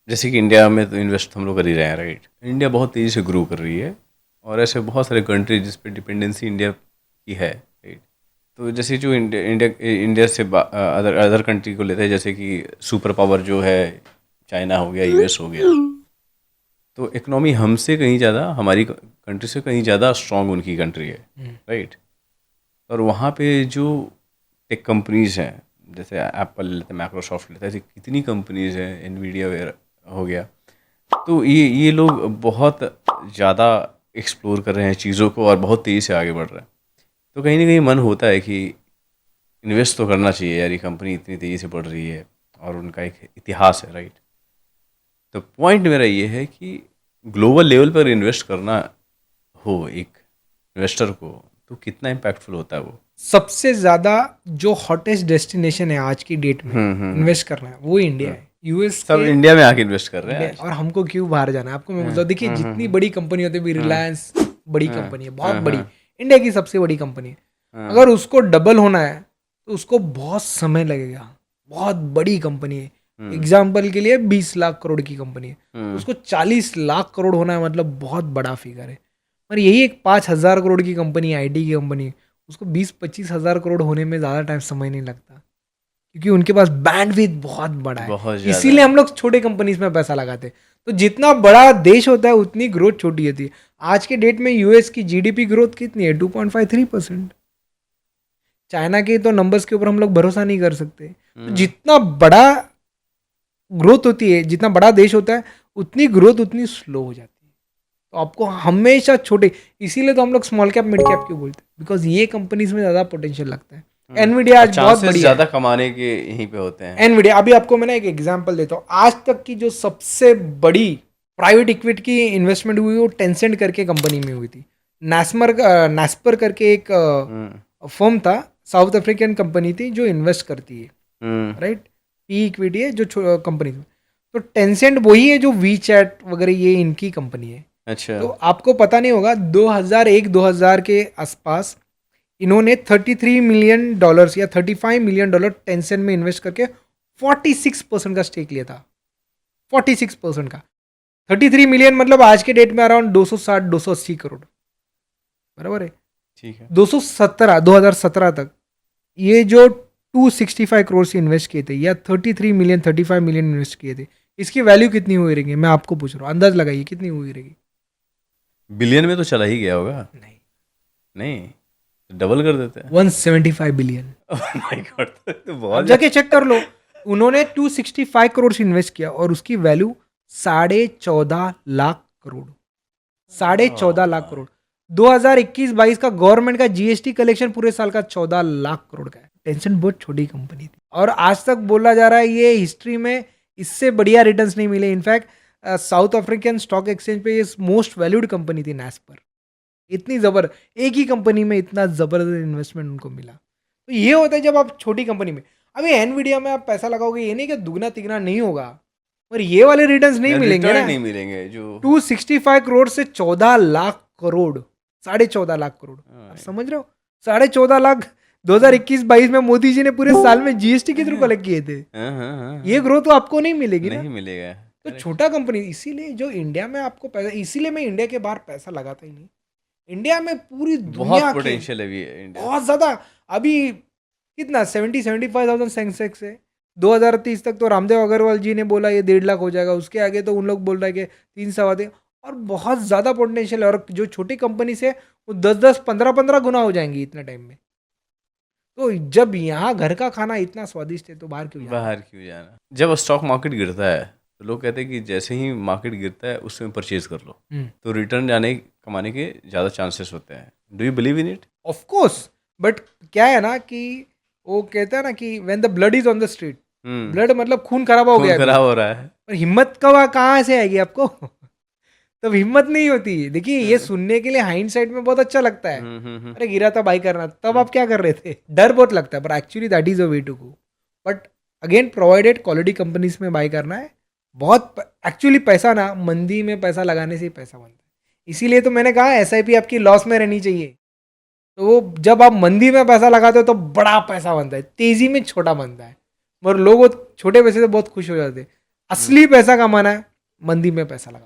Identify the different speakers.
Speaker 1: जैसे कि इंडिया में तो इन्वेस्ट हम लोग कर ही रहे हैं, राइट। इंडिया बहुत तेज़ी से ग्रो कर रही है और ऐसे बहुत सारे कंट्री जिस पे डिपेंडेंसी इंडिया की है, राइट। तो जैसे जो इंडिया इंडिया इंडिया से अदर अदर कंट्री को लेते हैं, जैसे कि सुपर पावर जो है, चाइना हो गया, यूएस हो गया, तो इकोनॉमी हमसे कहीं ज़्यादा, हमारी कंट्री से कहीं ज़्यादा स्ट्रांग उनकी कंट्री है, राइट। और वहाँ पे जो टेक कंपनीज हैं, जैसे एप्पल लेते हैं, माइक्रोसॉफ्ट लेते हैं, ऐसी कितनी कंपनीज हैं, एनवीडिया वगैरह हो गया। तो ये लोग बहुत ज़्यादा एक्सप्लोर कर रहे हैं चीज़ों को और बहुत तेज़ी से आगे बढ़ रहे हैं। तो कहीं ना कहीं मन होता है कि इन्वेस्ट तो करना चाहिए यार, ये कंपनी इतनी तेज़ी से बढ़ रही है और उनका एक इतिहास है, राइट। तो पॉइंट मेरा ये है कि ग्लोबल लेवल पर इन्वेस्ट करना हो एक इन्वेस्टर को, तो कितना इम्पैक्टफुल होता है वो।
Speaker 2: सबसे ज़्यादा जो हॉटेस्ट डेस्टिनेशन है आज की डेट में इन्वेस्ट करना है वो इंडिया है। यूएस
Speaker 1: सब
Speaker 2: के
Speaker 1: इंडिया में आके इन्वेस्ट कर रहे हैं
Speaker 2: इंडिया,
Speaker 1: आज।
Speaker 2: और हमको क्यों बाहर जाना है? आपको मैं बोलता हूँ, देखिए जितनी बड़ी कंपनी होती है, भी रिलायंस बड़ी कंपनी है, बहुत बड़ी, इंडिया की सबसे बड़ी कंपनी है। अगर उसको डबल होना है तो उसको बहुत समय लगेगा। बहुत बड़ी कंपनी है, एग्जाम्पल के लिए 20 लाख करोड़ की कंपनी है, तो उसको 40 लाख करोड़ होना है, मतलब बहुत बड़ा फिगर है। और यही एक 5,000 करोड़ की कंपनी, आईटी की कंपनी, उसको 20-25 हज़ार करोड़ होने में ज़्यादा टाइम समय नहीं लगता, क्योंकि उनके पास बैंडविड्थ बहुत बड़ा है।
Speaker 1: बहुत ज़्यादा
Speaker 2: इसीलिए
Speaker 1: है।
Speaker 2: हम लोग छोटे कंपनीज में पैसा लगाते हैं। तो जितना बड़ा देश होता है उतनी ग्रोथ छोटी होती है। आज के डेट में यूएस की जीडीपी ग्रोथ कितनी है? 2.53%। चाइना के तो नंबर्स के ऊपर हम लोग भरोसा नहीं कर सकते। तो जितना बड़ा ग्रोथ होती है, जितना बड़ा देश होता है, उतनी ग्रोथ उतनी स्लो हो जाती है। तो आपको हमेशा छोटे, इसीलिए तो हम लोग स्मॉल कैप मिड कैप क्यों बोलते हैं, बिकॉज ये कंपनीज में ज़्यादा पोटेंशियल लगता है। एनवीडिया
Speaker 1: और
Speaker 2: आज बहुत
Speaker 1: चांसेस
Speaker 2: बढ़िया
Speaker 1: ज़्यादा
Speaker 2: है।
Speaker 1: कमाने के यहीं पे होते हैं।
Speaker 2: एनवीडिया, अभी आपको मैं ना एक एग्जांपल देता हूँ। आज तक की जो सबसे बड़ी प्राइवेट इक्विटी की इन्वेस्टमेंट हुई वो टेंसेंट करके कंपनी में हुई थी। नैस्पर करके एक फर्म था, साउथ अफ्रीकन कंपनी थी जो इन्वेस्ट करती है,
Speaker 1: हम्म।
Speaker 2: राइट। पी इक्विटी है जो कंपनी। तो टेंसेंट वही है जो वी चैट वगैरह, ये इनकी कंपनी है।
Speaker 1: अच्छा।
Speaker 2: तो आपको पता नहीं होगा, 2001-2000 के आसपास इन्होंने $33 मिलियन या $35 मिलियन टेंसेंट में इन्वेस्ट करके 46% का स्टेक लिया था। 46% का 33 मिलियन, मतलब आज के डेट में अराउंड 260-280 करोड़, बराबर है।
Speaker 1: ठीक है।
Speaker 2: 2017 तक ये जो 265 करोड़ से इन्वेस्ट किए थे, या 33 मिलियन 35 मिलियन इन्वेस्ट किए थे, इसकी वैल्यू कितनी हुई रहेगी? मैं आपको पूछ रहा हूँ, अंदाज लगाइए कितनी हुई रहेगी।
Speaker 1: बिलियन में तो चला ही गया होगा।
Speaker 2: नहीं,
Speaker 1: नहीं, डबल कर देते हैं।
Speaker 2: 175 बिलियन।
Speaker 1: ओह माय गॉड, तो
Speaker 2: आप
Speaker 1: बहुत
Speaker 2: जाके चेक कर लो। उन्होंने 265 करोड़ से इन्वेस्ट किया और उसकी वैल्यू 14.5 लाख करोड़। 14.5 लाख करोड़। 2021-22 का गवर्नमेंट का जीएसटी कलेक्शन पूरे साल का 14 लाख करोड़ का है। टेंशन बहुत छोटी कंपनी थी और आज तक बोला जा रहा है ये हिस्ट्री में इससे बढ़िया रिटर्न्स नहीं मिले। In fact south African stock exchange पे ये मोस्ट वैल्यूड कंपनी थी नैस्पर। इतनी जबर, एक ही कंपनी में इतना जबरदस्त इन्वेस्टमेंट उनको मिला। तो ये होता है जब आप छोटी कंपनी में, अभी एनवीडिया में आप पैसा लगाओगे, ये नहीं कि दुगना तिगना नहीं होगा, पर ये वाले रिटर्न्स नहीं मिलेंगे
Speaker 1: रिटर्न
Speaker 2: ना।
Speaker 1: नहीं मिलेंगे जो।
Speaker 2: 265 करोड़ से 14 लाख करोड़, 14.5 लाख करोड़, आप समझ रहे हो? 14.5 लाख 2021-22 में मोदी जी ने पूरे साल में जीएसटी के थ्रू कलेक्ट किए थे।
Speaker 1: हाँ हाँ हाँ
Speaker 2: ये
Speaker 1: हाँ।
Speaker 2: ग्रोथ तो आपको नहीं मिलेगी ना।
Speaker 1: नहीं मिलेगा।
Speaker 2: तो
Speaker 1: Correct.
Speaker 2: छोटा कंपनी, इसीलिए जो इंडिया में आपको पैसा, इसीलिए मैं इंडिया के बाहर पैसा लगाता ही नहीं। इंडिया में पूरी
Speaker 1: बहुत
Speaker 2: दुनिया के
Speaker 1: पोटेंशियल है भी इंडिया।
Speaker 2: बहुत ज्यादा। अभी कितना 70-75,000 सेंसेक्स है। 2030 तक तो रामदेव अग्रवाल जी ने बोला ये 1.5 लाख हो जाएगा, उसके आगे तो उन लोग बोल रहे हैं कि 3 सवा 3। और बहुत ज़्यादा पोटेंशियल है, और जो छोटी कंपनी से वो 10-10 15-15 गुना हो जाएंगी इतने टाइम में। तो जब यहाँ घर का खाना इतना स्वादिष्ट है तो बाहर क्यों जाना?
Speaker 1: बाहर क्यों जाना। जब स्टॉक मार्केट गिरता है तो लोग कहते हैं कि जैसे ही मार्केट गिरता है उसमें परचेज कर लो, तो रिटर्न जाने कमाने के ज़्यादा चांसेस होते हैं। Do you believe in it?
Speaker 2: Of course, but क्या है ना कि वो कहता है ना कि when the blood is on the street, blood मतलब खून खराबा हो गया
Speaker 1: खून
Speaker 2: है अभी,
Speaker 1: खराब हो रहा है।
Speaker 2: पर हिम्मत कहाँ से आएगी आपको? तब हिम्मत नहीं होती। देखिए ये सुनने के लिए हाइंडसाइट में बहुत अच्छा लगता है, अरे गिरा था बाई करना, तब आप क्या कर रहे थे? डर बहुत लगता है, पर actually that is a way to go. But again provided quality companies में बाई करना है। बहुत एक्चुअली पैसा ना, मंदी में पैसा लगाने से ही पैसा बनता है। इसीलिए तो मैंने कहा एसआईपी आपकी लॉस में रहनी चाहिए। तो वो जब आप मंदी में पैसा लगाते हो तो बड़ा पैसा बनता है, तेजी में छोटा बनता है। मगर लोग वो छोटे पैसे से बहुत खुश हो जाते हैं। असली पैसा कमाना है, मंदी में पैसा लगाओ।